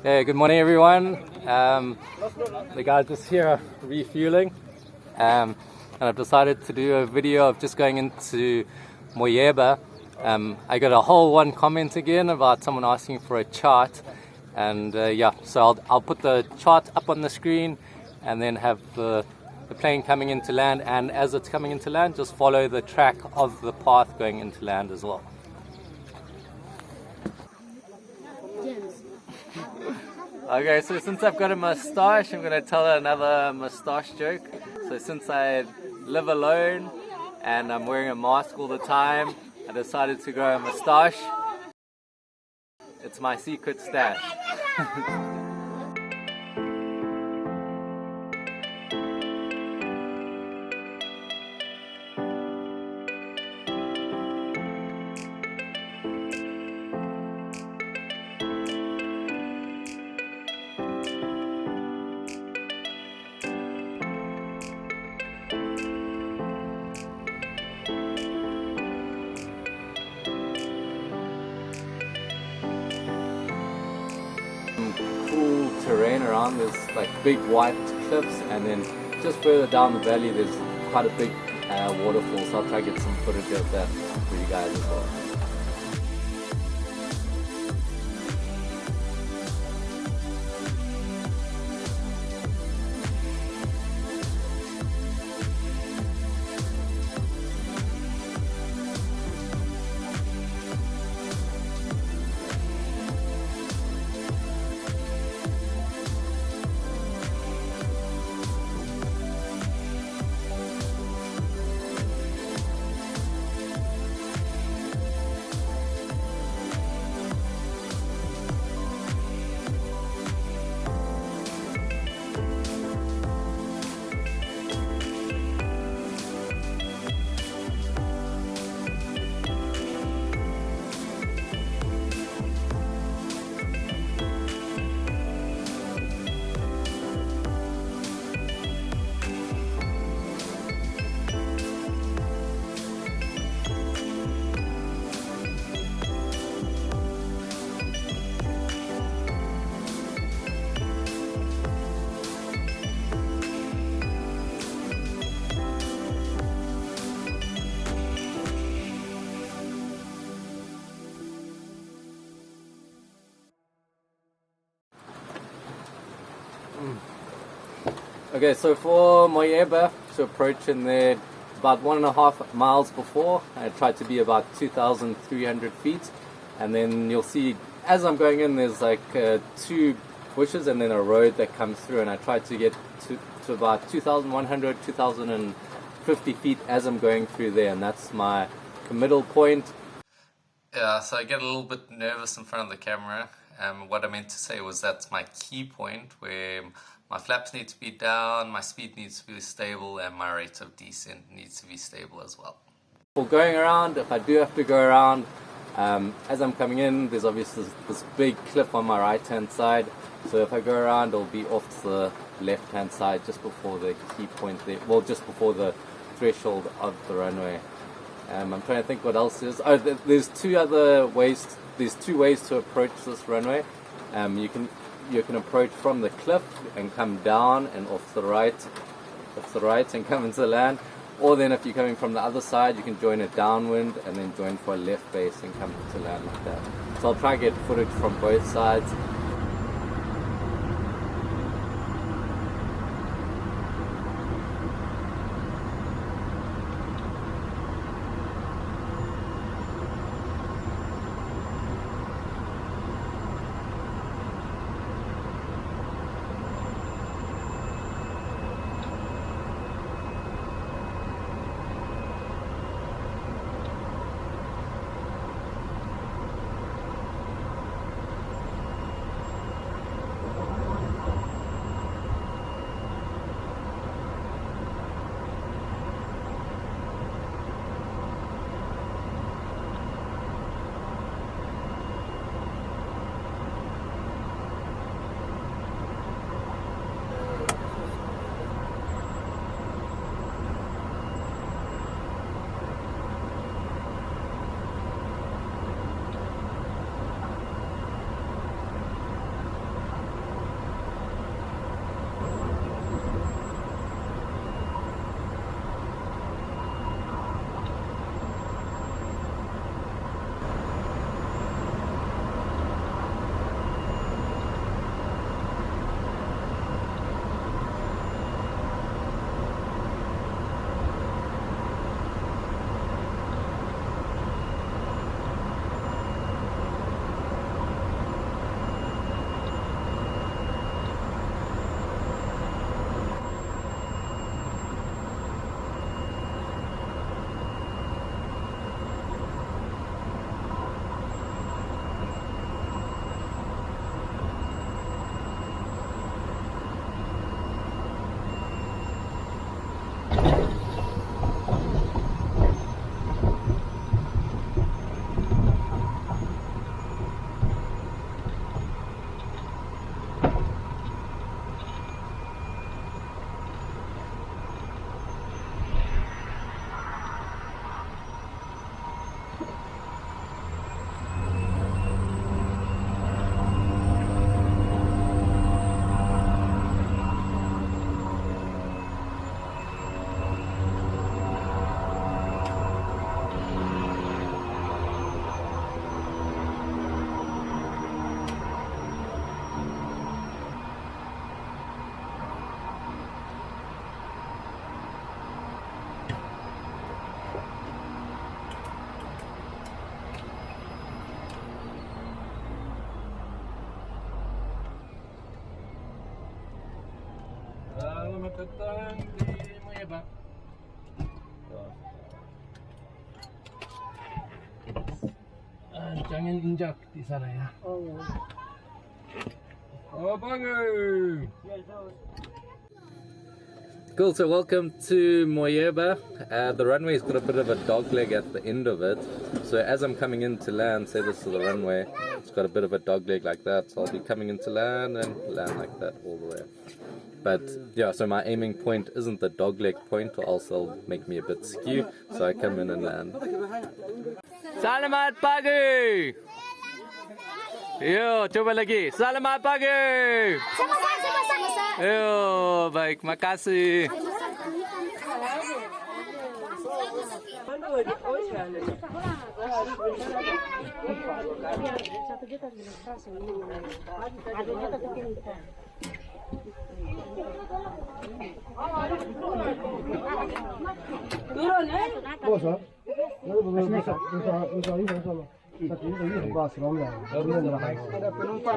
Hey, good morning everyone. The guys just here are refueling, and I've decided to do a video of just going into Moyeba. I got a whole one comment again about someone asking for a chart, and yeah, so I'll put the chart up on the screen and then have the plane coming into land, and as it's coming into land, just follow the track of the path going into land as well. Okay, so since I've got a moustache, I'm going to tell another moustache joke. So since I live alone and I'm wearing a mask all the time, I decided to grow a moustache. It's my secret stash. Cool terrain around, there's like big white cliffs, and then just further down the valley there's quite a big waterfall, so I'll try to get some footage of that for you guys as well. Okay, so for Moyeba to approach in there about 1.5 miles before, I tried to be about 2,300 feet, and then you'll see as I'm going in there's like 2 bushes and then a road that comes through, and I tried to get to about 2,100, 2,050 feet as I'm going through there, and that's my committal point. Yeah, so I get a little bit nervous in front of the camera. What I meant to say was that's my key point, where my flaps need to be down, my speed needs to be stable, and my rate of descent needs to be stable as well. For going around, if I do have to go around, as I'm coming in, there's obviously this big cliff on my right hand side, so if I go around it'll be off to the left hand side just before the key point there, well, just before the threshold of the runway. I'm trying to think what else is. Oh, there's 2 ways to approach this runway. You can approach from the cliff and come down and off the right and come into the land, or then if you're coming from the other side you can join a downwind and then join for a left base and come to land like that. So I'll try to get footage from both sides. Selamat datang di Moyeba. Jangan injak di sana ya. Oh ya. Oh bagus. Cool, so welcome to Moyeba. The runway's got a bit of a dog leg at the end of it. So as I'm coming into land, say this is the runway, it's got a bit of a dog leg like that. So I'll be coming into land and land like that all the way. But yeah, so my aiming point isn't the dog leg point, or else it'll make me a bit skew. So I come in and land. Selamat pagi. Yo, coba lagi. Selamat pagi. Sama-sama. Yo, baik, makasih. Turun eh. Bosa. Ada penumpang.